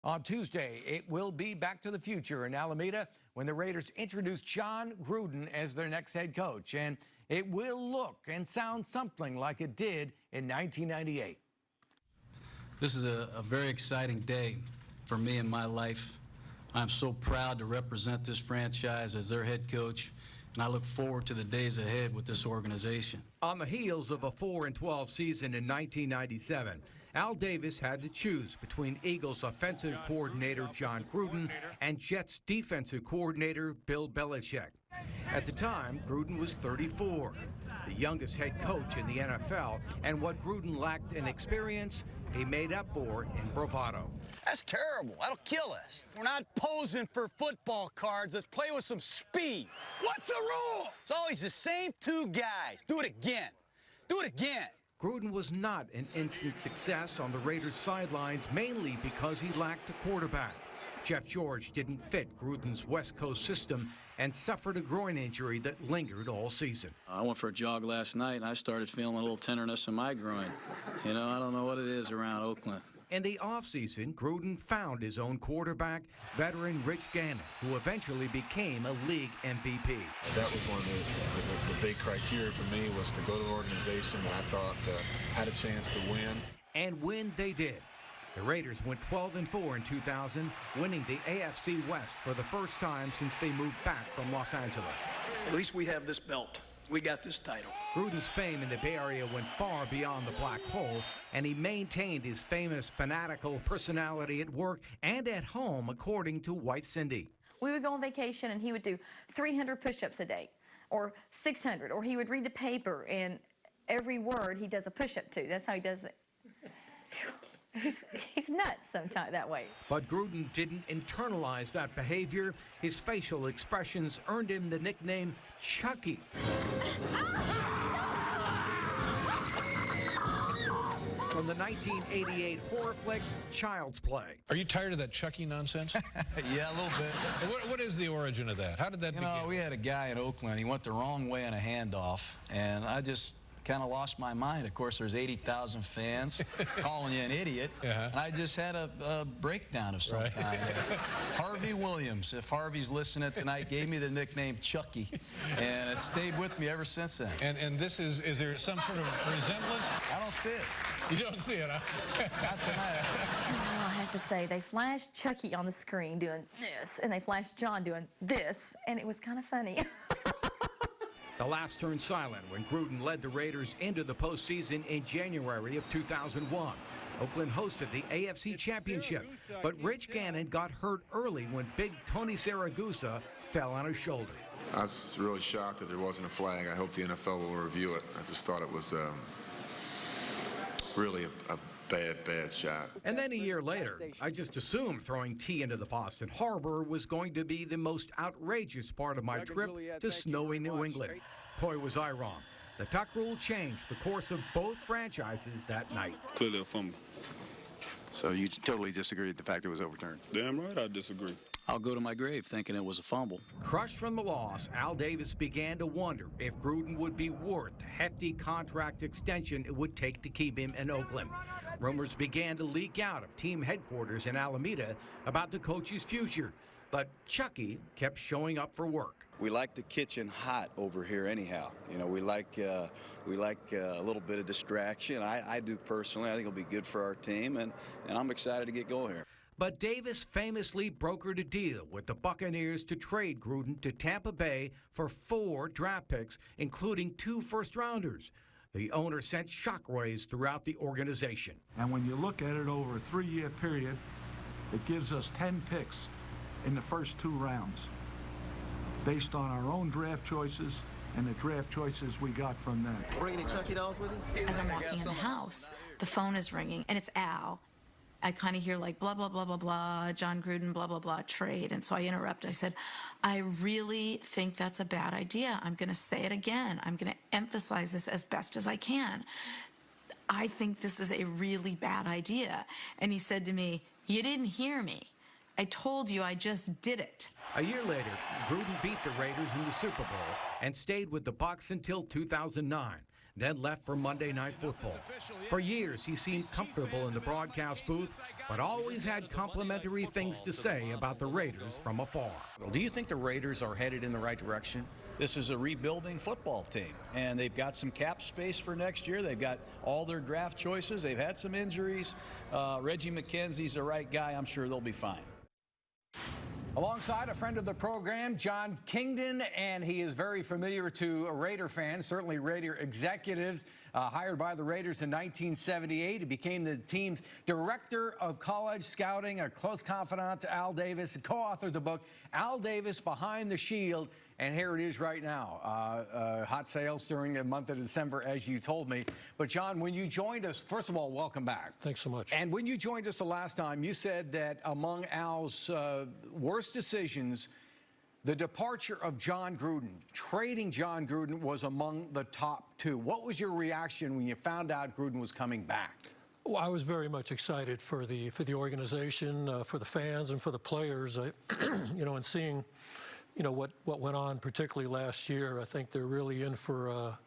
On Tuesday, it will be Back to the Future in Alameda when the Raiders introduce Jon Gruden as their next head coach. And it will look and sound something like it did in 1998. This is a very exciting day for me in my life. I'm so proud to represent this franchise as their head coach, and I look forward to the days ahead with this organization. On the heels of a 4-12 season in 1997, Al Davis had to choose between Eagles offensive coordinator Jon Gruden and Jets defensive coordinator Bill Belichick. At the time, Gruden was 34, the youngest head coach in the NFL, and what Gruden lacked in experience, he made up for in bravado. That's terrible. That'll kill us. We're not posing for football cards. Let's play with some speed. What's the rule? It's always the same two guys. Do it again. Do it again. Gruden was not an instant success on the Raiders' sidelines, mainly because he lacked a quarterback. Jeff George didn't fit Gruden's West Coast system and suffered a groin injury that lingered all season. I went for a jog last night, and I started feeling a little tenderness in my groin. You know, I don't know what it is around Oakland. In the offseason, Gruden found his own quarterback, veteran Rich Gannon, who eventually became a league MVP. That was one of the big criteria for me, was to go to an organization that I thought had a chance to win. And win they did. The Raiders went 12-4 in 2000, winning the AFC West for the first time since they moved back from Los Angeles. At least we have this belt. We got this title. Gruden's fame in the Bay Area went far beyond the black hole, and he maintained his famous fanatical personality at work and at home, according to White Cindy. We would go on vacation, and he would do 300 push-ups a day, or 600, or he would read the paper, and every word he does a push-up to. That's how he does it. He's nuts sometimes that way. But Gruden didn't internalize that behavior. His facial expressions earned him the nickname Chucky. From the 1988 horror flick Child's Play. Are you tired of that Chucky nonsense? Yeah, a little bit. What is the origin of that? How did that begin? You know, we had a guy in Oakland. He went the wrong way on a handoff, and I just kind of lost my mind. Of course, there's 80,000 fans calling you an idiot. And I just had a breakdown of some kind. Harvey Williams, if Harvey's listening tonight, gave me the nickname Chucky, and it stayed with me ever since then. And this is there some sort of resemblance? I don't see it. You don't see it, huh? Not tonight. Oh, I have to say, they flashed Chucky on the screen doing this, and they flashed Jon doing this, and it was kind of funny. The laughs turned silent when Gruden led the Raiders into the postseason in January of 2001. Oakland hosted the AFC Championship, but Rich Gannon got hurt early when big Tony Siragusa fell on his shoulder. I was really shocked that there wasn't a flag. I hope the NFL will review it. I just thought it was really a bad shot. And then a year later, I just assumed throwing tea into the Boston Harbor was going to be the most outrageous part of my trip to snowy New England. Boy, was I wrong. The tuck rule changed the course of both franchises that night. Clearly a fumble. So you totally disagree with the fact it was overturned? Damn right I disagree. I'll go to my grave thinking it was a fumble. Crushed from the loss, Al Davis began to wonder if Gruden would be worth the hefty contract extension it would take to keep him in Oakland. Rumors began to leak out of team headquarters in Alameda about the coach's future, but Chucky kept showing up for work. We like the kitchen hot over here anyhow. You know, we like a little bit of distraction. I do personally. I think it'll be good for our team, and I'm excited to get going here. But Davis famously brokered a deal with the Buccaneers to trade Gruden to Tampa Bay for 4 draft picks, including 2 first-rounders. The owner sent shockwaves throughout the organization. And when you look at it over a 3-year period, it gives us 10 picks in the first 2 rounds, based on our own draft choices and the draft choices we got from them. Bringing any Chucky dolls with you? As I'm walking in the house, the phone is ringing, and it's Al. I kind of hear like blah, blah, blah, blah, blah, Jon Gruden, blah, blah, blah, trade. And so I interrupt. I said, I really think that's a bad idea. I'm going to say it again. I'm going to emphasize this as best as I can. I think this is a really bad idea. And he said to me, you didn't hear me. I told you I just did it. A year later, Gruden beat the Raiders in the Super Bowl and stayed with the Bucs until 2009. then left for Monday Night Football. For years, he seemed comfortable in the broadcast booth, but always had complimentary things to say about the Raiders from afar. Do you think the Raiders are headed in the right direction? This is a rebuilding football team, and they've got some cap space for next year. They've got all their draft choices. They've had some injuries. Reggie McKenzie's the right guy. I'm sure they'll be fine. Alongside a friend of the program, Jon Kingdon, and he is very familiar to Raider fans, certainly Raider executives. Hired by the Raiders in 1978, he became the team's director of college scouting, a close confidant to Al Davis, and co-authored the book, Al Davis Behind the Shield, and here it is right now. Hot sales during the month of December, as you told me. But Jon, when you joined us, first of all, welcome back. Thanks so much. And when you joined us the last time, you said that among Al's worst decisions, the departure of Jon Gruden, trading Jon Gruden, was among the top two. What was your reaction when you found out Gruden was coming back? Well, I was very much excited for the organization, for the fans, and for the players. And seeing, what went on, particularly last year, I think they're really in for.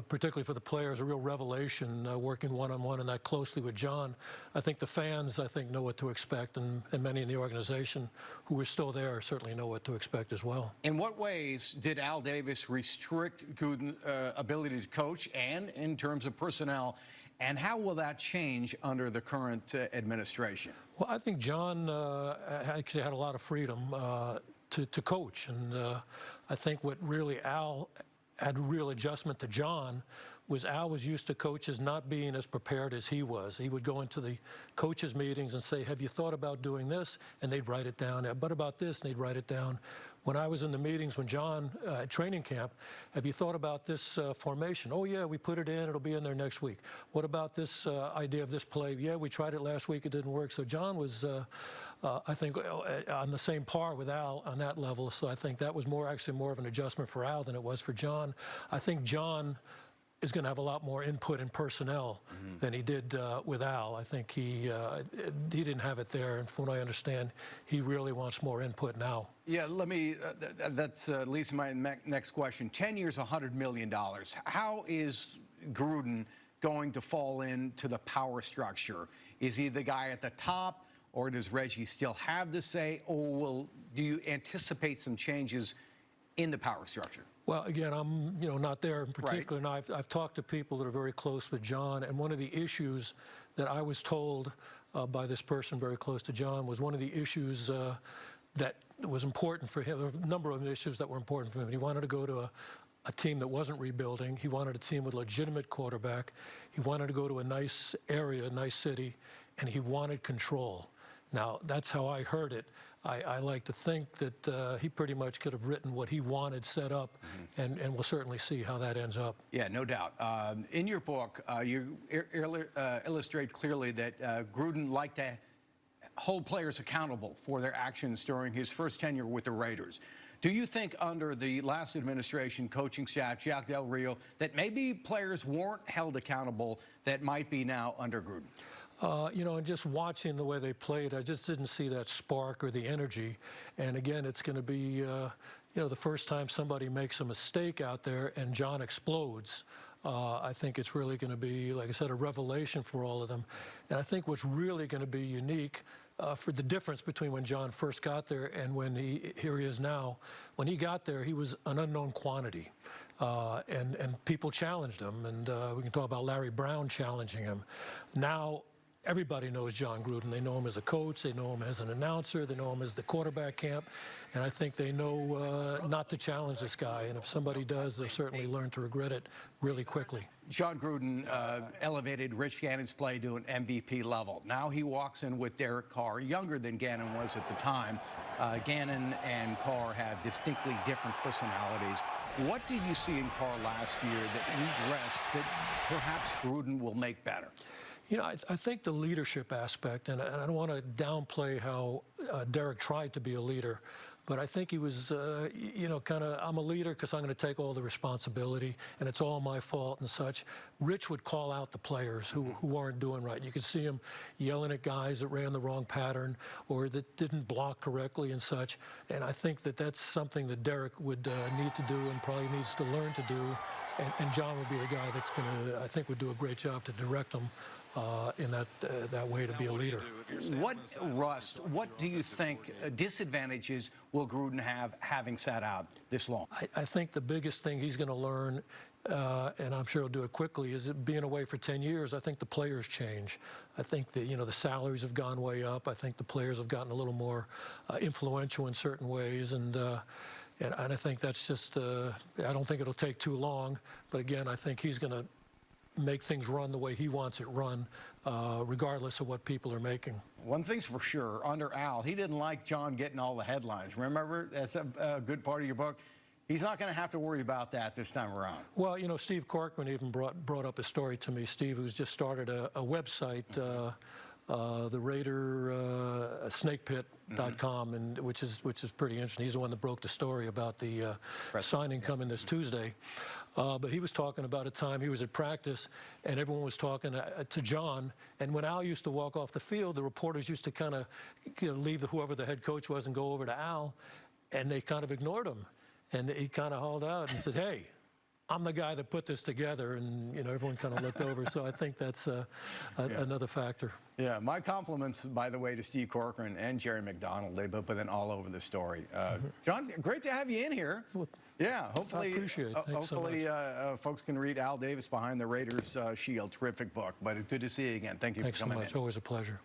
Particularly for the players, a real revelation working one-on-one and that closely with Jon. I think the fans, know what to expect, and many in the organization who are still there certainly know what to expect as well. In what ways did Al Davis restrict Gruden's ability to coach, and in terms of personnel, and how will that change under the current administration? Well, I think Jon actually had a lot of freedom to coach, and I think what really Al had a real adjustment to Jon was Al was used to coaches not being as prepared as he was. He would go into the coaches' meetings and say, have you thought about doing this? And they'd write it down. But about this, and they'd write it down. When I was in the meetings when Jon, at training camp, have you thought about this formation? Oh, yeah, we put it in. It'll be in there next week. What about this idea of this play? Yeah, we tried it last week. It didn't work. So Jon was, I think, on the same par with Al on that level. So I think that was actually more of an adjustment for Al than it was for Jon. I think Jon is going to have a lot more input in personnel than he did with Al. I think he didn't have it there, and from what I understand, he really wants more input now. Yeah, let me, that's leads to my next question. 10 years, $100 million. How is Gruden going to fall into the power structure? Is he the guy at the top, or does Reggie still have the say, or do you anticipate some changes in the power structure? Well, again, I'm not there in particular, right. And I've talked to people that are very close with Jon, and one of the issues that I was told by this person very close to Jon was one of the issues that was important for him, a number of issues that were important for him. He wanted to go to a team that wasn't rebuilding. He wanted a team with a legitimate quarterback. He wanted to go to a nice area, a nice city, and he wanted control. Now, that's how I heard it. I like to think that he pretty much could have written what he wanted set up, and we'll certainly see how that ends up. Yeah, no doubt. In your book, you illustrate clearly that Gruden liked to hold players accountable for their actions during his first tenure with the Raiders. Do you think under the last administration coaching staff, Jack Del Rio, that maybe players weren't held accountable that might be now under Gruden? And just watching the way they played, I just didn't see that spark or the energy. And again, it's going to be, the first time somebody makes a mistake out there and Jon explodes. I think it's really going to be, like I said, a revelation for all of them. And I think what's really going to be unique for the difference between when Jon first got there and when here he is now. When he got there, he was an unknown quantity. And people challenged him. And we can talk about Larry Brown challenging him. Now, everybody knows Jon Gruden. They know him as a coach. They know him as an announcer. They know him as the quarterback camp. And I think they know not to challenge this guy. And if somebody does, they'll certainly learn to regret it really quickly. Jon Gruden elevated Rich Gannon's play to an MVP level. Now he walks in with Derek Carr, younger than Gannon was at the time. Gannon and Carr have distinctly different personalities. What did you see in Carr last year that regressed that perhaps Gruden will make better? I think the leadership aspect, and I don't want to downplay how Derek tried to be a leader. but I think he was, you know, kind of, I'm a leader because I'm going to take all the responsibility, and it's all my fault and such. Rich would call out the players who weren't doing right. You could see him yelling at guys that ran the wrong pattern or that didn't block correctly and such. And I think that that's something that Derek would need to do and probably needs to learn to do. And Jon would be the guy that's going to, I think, would do a great job to direct him in that way to be a leader. What do you think disadvantages will Gruden have having sat out this long? I think the biggest thing he's going to learn, and I'm sure he'll do it quickly, is that being away for 10 years, I think the players change. I think that, you know, the salaries have gone way up. I think the players have gotten a little more influential in certain ways, and I think that's just, I don't think it'll take too long, but again, I think he's going to make things run the way he wants it run, regardless of what people are making. One thing's for sure, under Al, he didn't like Jon getting all the headlines. Remember, that's a good part of your book. He's not going to have to worry about that this time around. Well, you know, Steve Corcoran even brought up a story to me. Steve, who's just started a website, the Raider snakepit.com, and which is pretty interesting. He's the one that broke the story about the signing coming this Tuesday. But he was talking about a time he was at practice and everyone was talking to Jon, and when Al used to walk off the field, the reporters used to kind of leave whoever the head coach was and go over to Al, and they kind of ignored him, and he kind of hauled out and said, "Hey, I'm the guy that put this together," and you know, everyone kind of looked over. So I think that's another factor. Yeah, my compliments, by the way, to Steve Corcoran and Jerry McDonald. They've been all over the story. Jon, great to have you in here. Well, yeah, hopefully, I appreciate it. Thanks hopefully so much. folks can read Al Davis Behind the Raiders Shield. Terrific book. But it's good to see you again. Thank you Thanks for coming so much. in. Always a pleasure.